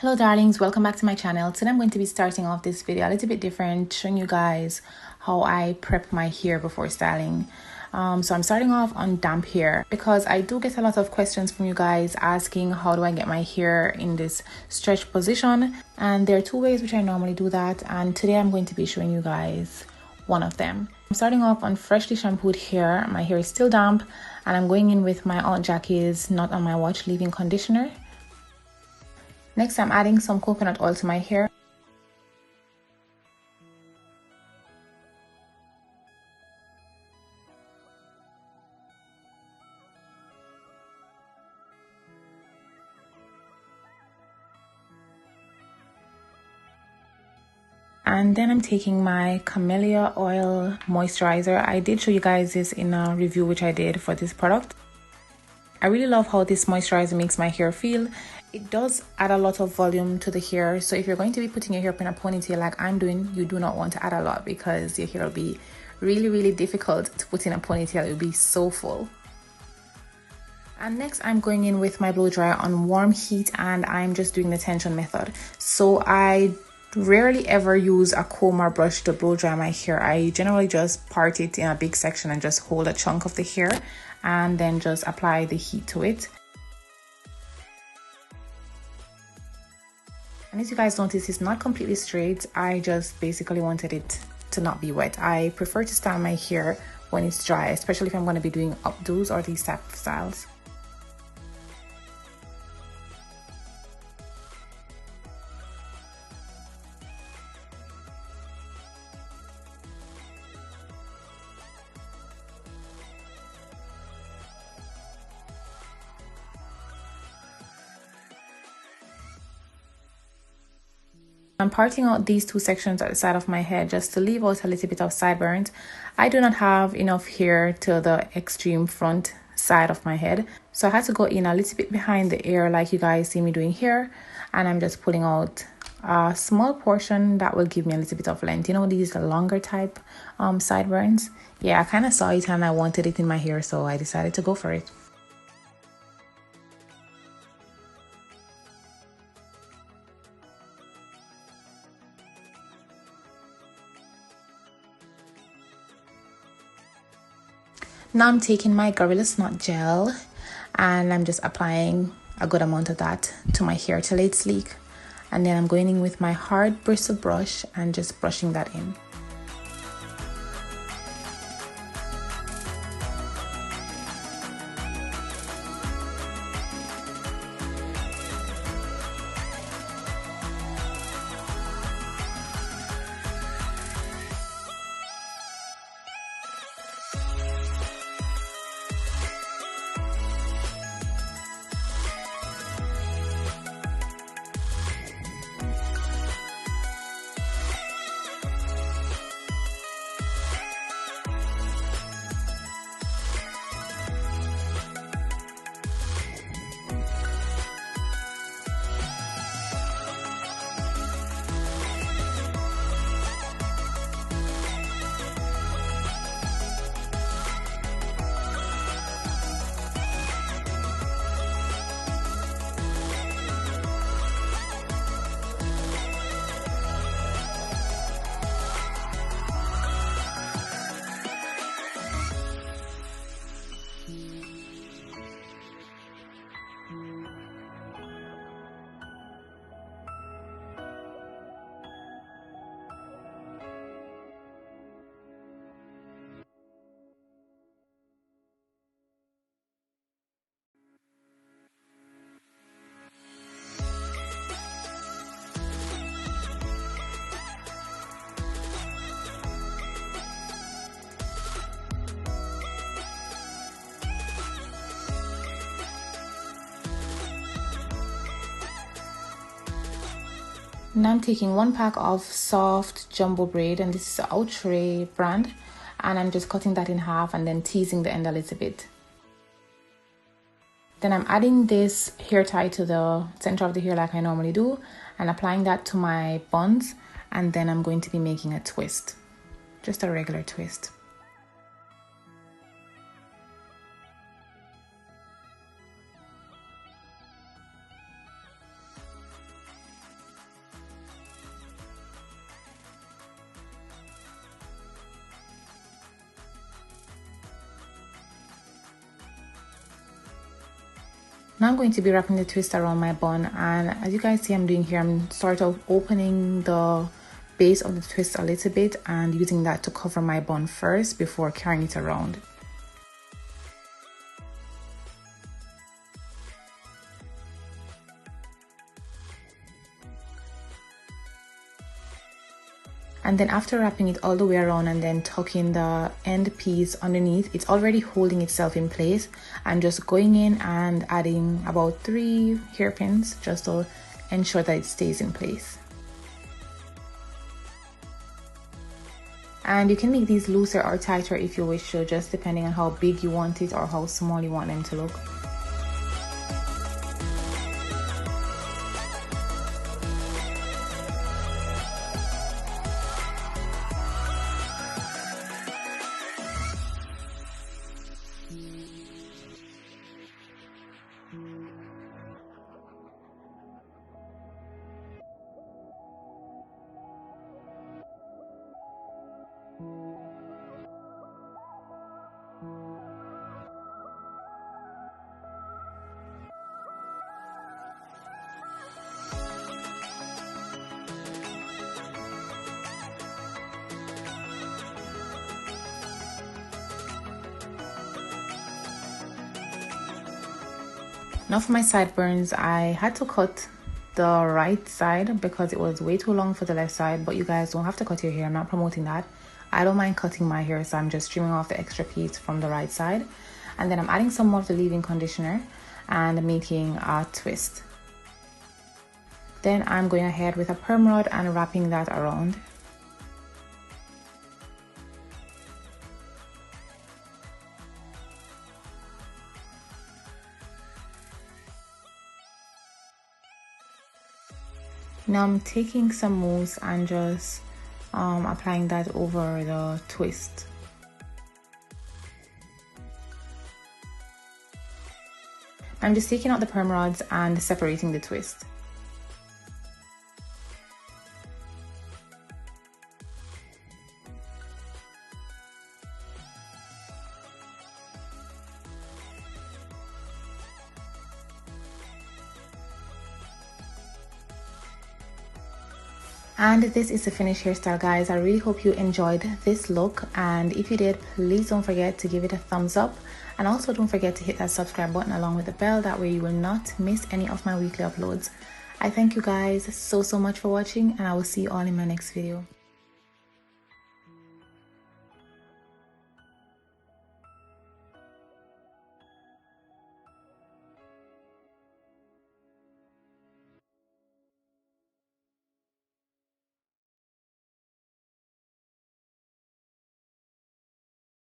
Hello darlings, welcome back to my channel. Today I'm going to be starting off this video a little bit different, showing you guys how I prep my hair before styling. So I'm starting off on damp hair because I do get a lot of questions from you guys asking how do I get my hair in this stretch position, and there are two ways which I normally do that, and today I'm going to be showing you guys one of them. I'm starting off on freshly shampooed hair. My hair is still damp and I'm going in with my Aunt Jackie's Not On My Watch leave-in conditioner. Next, I'm adding some coconut oil to my hair. And then I'm taking my camellia oil moisturizer. I did show you guys this in a review which I did for this product. I really love how this moisturizer makes my hair feel. It does add a lot of volume to the hair, so if you're going to be putting your hair up in a ponytail like I'm doing, you do not want to add a lot because your hair will be really difficult to put in a ponytail. It will be so full. And next I'm going in with my blow dryer on warm heat, and I'm just doing the tension method. So I rarely ever use a comb or brush to blow dry my hair. I generally just part it in a big section and just hold a chunk of the hair and then just apply the heat to it. And as you guys notice, it's not completely straight. I just basically wanted it to not be wet. I prefer to style my hair when it's dry, especially if I'm going to be doing updos or these type of styles. I'm parting out these two sections at the side of my head just to leave out a little bit of sideburns. I do not have enough hair to the extreme front side of my head, so I had to go in a little bit behind the ear like you guys see me doing here, and I'm just pulling out a small portion that will give me a little bit of length. You know, these are longer type sideburns. Yeah, I kind of saw it and I wanted it in my hair, so I decided to go for it. Now I'm taking my Gorilla Snot gel and I'm just applying a good amount of that to my hair till it's sleek. And then I'm going in with my hard bristle brush and just brushing that in. Now I'm taking one pack of soft jumbo braid, and this is the Outre brand, and I'm just cutting that in half and then teasing the end a little bit. Then I'm adding this hair tie to the center of the hair like I normally do and applying that to my buns, and then I'm going to be making a twist, just a regular twist. Now I'm going to be wrapping the twist around my bun, and as you guys see I'm doing here, I'm sort of opening the base of the twist a little bit and using that to cover my bun first before carrying it around. And then after wrapping it all the way around and then tucking the end piece underneath, it's already holding itself in place. I'm just going in and adding about 3 hairpins just to ensure that it stays in place. And you can make these looser or tighter if you wish to, just depending on how big you want it or how small you want them to look. Now for my sideburns, I had to cut the right side because it was way too long for the left side, but you guys don't have to cut your hair. I'm not promoting that. I don't mind cutting my hair, so I'm just trimming off the extra piece from the right side. And then I'm adding some more of the leave-in conditioner and making a twist. Then I'm going ahead with a perm rod and wrapping that around. Now I'm taking some mousse and just applying that over the twist. I'm just taking out the perm rods and separating the twist. And this is the finished hairstyle, guys. I really hope you enjoyed this look, and if you did, please don't forget to give it a thumbs up, and also don't forget to hit that subscribe button along with the bell. That way you will not miss any of my weekly uploads. I thank you guys so much for watching, and I will see you all in my next video.